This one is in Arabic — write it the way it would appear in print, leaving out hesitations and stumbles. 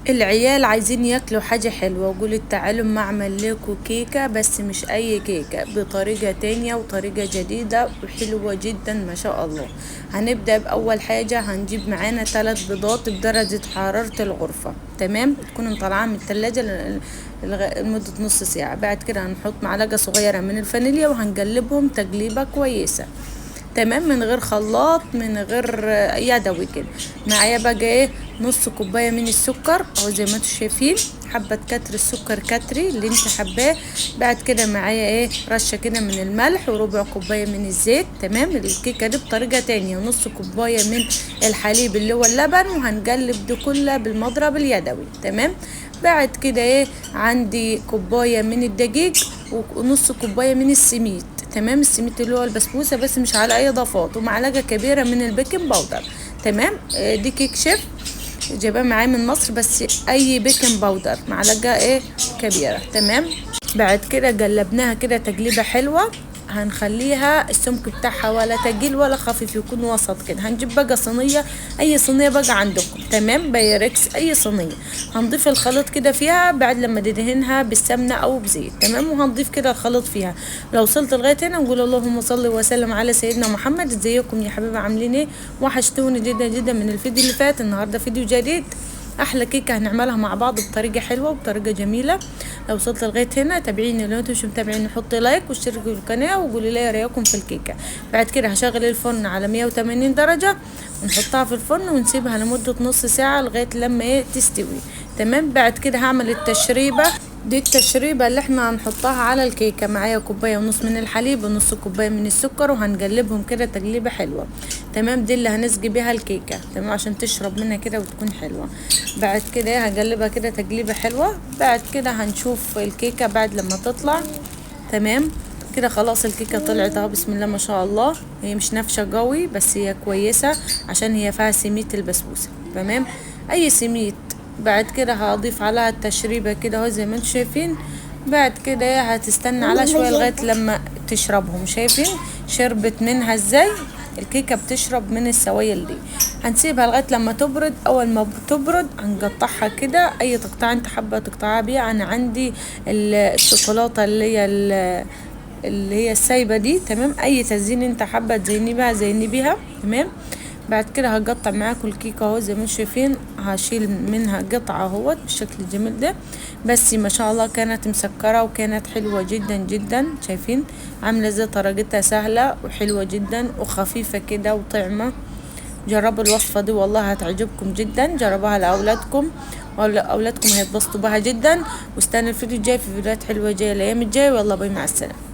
العيال عايزين ياكلوا حاجة حلوة، وقولت تعالوا ما اعمل لكم كيكة، بس مش اي كيكة، بطريقة تانية وطريقة جديدة وحلوة جدا ما شاء الله. هنبدأ بأول حاجة، هنجيب معانا 3 بيضات بدرجة حرارة الغرفة، تمام، تكون مطلعاها من التلاجة لمدة نص ساعة. بعد كده هنحط معلقة صغيرة من الفانيليا وهنقلبهم تقليبة كويسة، تمام، من غير خلاط، من غير يدوي كده. معايا بقى ايه، نص كوبايه من السكر او زي ما انتم شايفين، حبه كتر السكر كتري اللي انت حباه. بعد كده معايا ايه، رشه كده من الملح وربع كوبايه من الزيت، تمام. الكيكه دي بطريقه تانية، ونص كوبايه من الحليب اللي هو اللبن، وهنقلب ده كله بالمضرب اليدوي، تمام. بعد كده ايه، عندي كوبايه من الدقيق ونص كوبايه من السميد، تمام. السميد اللي هو البسبوسه بس مش على اي اضافات، ومعلقه كبيره من البيكنج باودر، تمام. دي كيك شيف جايباه معايا من مصر، بس اي بيكنج باودر معلقه ايه كبيره، تمام. بعد كده قلبناها كده تقليبه حلوه. هنخليها السمك بتاعها ولا تقيل ولا خفيف، يكون وسط كده. هنجيب بقى صينيه، اي صينيه بقى عندكم، تمام، بايركس اي صينيه. هنضيف الخليط كده فيها بعد لما ندهنها بالسمنه او بزيت، تمام. وهنضيف كده الخليط فيها. لو وصلت لغايه هنا نقول اللهم صل وسلم على سيدنا محمد. ازيكم يا حبيبي، عاملين ايه؟ وحشتوني جدا جدا من الفيديو اللي فات. النهارده فيديو جديد، احلى كيكه هنعملها مع بعض بطريقه حلوه وبطريقه جميله. لو وصلت لغايه هنا تابعيني، لو انتم مش متابعيني حطي لايك واشتركوا في القناه وقولوا لي رايكم في الكيكه. بعد كده هشغل الفرن على 180 درجه، ونحطها في الفرن ونسيبها لمده نص ساعه لغايه لما ايه تستوي، تمام. بعد كده هعمل التشريبه دي. التشريبه اللي احنا هنحطها على الكيكه، معايا كوبايه ونص من الحليب ونص كوبايه من السكر، وهنقلبهم كده تقليبه حلوه، تمام. دي اللي هنسقي بيها الكيكه، تمام، عشان تشرب منها كده وتكون حلوه. بعد كده هقلبها كده تقليبه حلوه. بعد كده هنشوف الكيكه بعد لما تطلع، تمام. كده خلاص الكيكه طلعت اهو، بسم الله ما شاء الله. هي مش نافشه قوي بس هي كويسه عشان هي فيها سميد البسبوسه، تمام، اي سميد. بعد كده هضيف عليها التشريبه كده اهو زي ما انتم شايفين. بعد كده هتستنى عليها شويه لغايه لما تشربهم. شايفين شربت منها ازاي؟ الكيكه بتشرب من السوائل دي. هنسيبها لغايه لما تبرد. اول ما تبرد هنقطعها كده، اي تقطيع انت حابه تقطعها بيها. انا عندي الشوكولاته اللي هي السايبه دي، تمام. اي تزيين انت حابه تزيني بيها زيني بيها، تمام. بعد كده هقطع معاكم الكيكه اهو زي ما انتم شايفين. هشيل منها قطعه اهوت بالشكل الجميل ده. بس ما شاء الله كانت مسكره وكانت حلوه جدا جدا. شايفين عامله ازاي؟ طريقتها سهله وحلوه جدا وخفيفه كده وطعمه. جربوا الوصفه دي والله هتعجبكم جدا. جربوها لاولادكم واولادكم هيتبسطوا بها جدا. واستنى الفيديو الجاي، في فيديوهات حلوه جايه الايام الجايه. والله باي، مع السلامه.